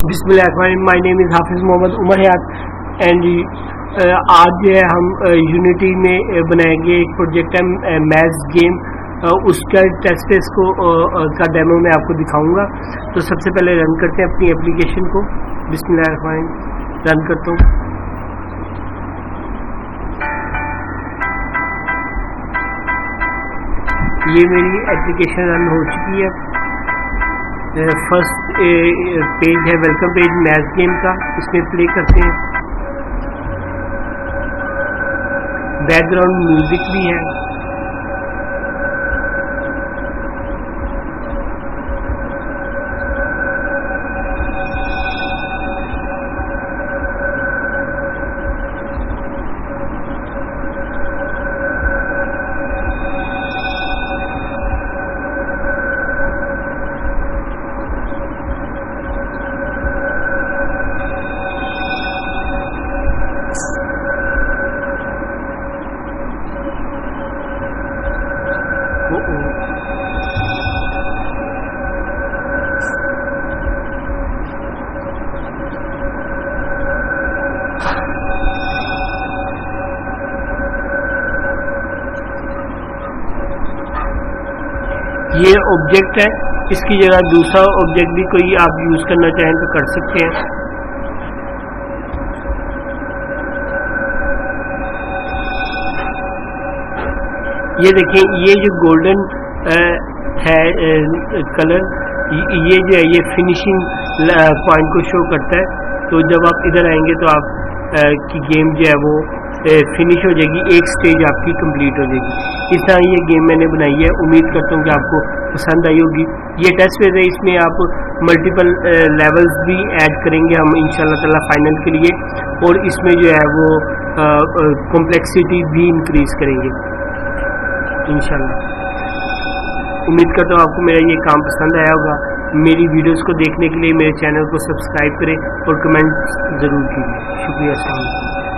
बिस्मिल्लाहिर्रहमानिर्रहीम। My name is हाफिज़ मोहम्मद उमर हयात and आज जो है हम यूनिटी में बनाएंगे एक प्रोजेक्ट है मैथ्स गेम, उसका टेस्ट केस को का डेमो मैं आपको दिखाऊंगा। तो सबसे पहले रन करते हैं अपनी एप्लीकेशन को। बिस्मिल्लाहिर्रहमानिर्रहीम रन करता हूँ। ये मेरी एप्लीकेशन रन हो चुकी है। फर्स्ट पेज है वेलकम पेज मैथ्स गेम का, इसमें प्ले करते हैं। बैकग्राउंड म्यूजिक भी है। ये ऑब्जेक्ट है, इसकी जगह दूसरा ऑब्जेक्ट भी कोई आप यूज करना चाहें तो कर सकते हैं। ये देखें, ये जो गोल्डन है कलर, ये जो है ये फिनिशिंग पॉइंट को शो करता है। तो जब आप इधर आएंगे तो आप की गेम जो है वो फिनिश हो जाएगी, एक स्टेज आपकी कंप्लीट हो जाएगी। इस तरह ये गेम मैंने बनाई है। उम्मीद करता हूँ कि आपको पसंद आई होगी। ये टेस्ट फेज है, इसमें आप मल्टीपल लेवल्स भी ऐड करेंगे हम इंशाल्लाह ताला फाइनल के लिए, और इसमें जो है वो कॉम्प्लेक्सिटी भी इंक्रीज करेंगे इंशाल्लाह। उम्मीद करता हूँ आपको मेरा ये काम पसंद आया होगा। मेरी वीडियोस को देखने के लिए मेरे चैनल को सब्सक्राइब करें और कमेंट ज़रूर कीजिए। शुक्रिया। अस्सलाम वालेकुम।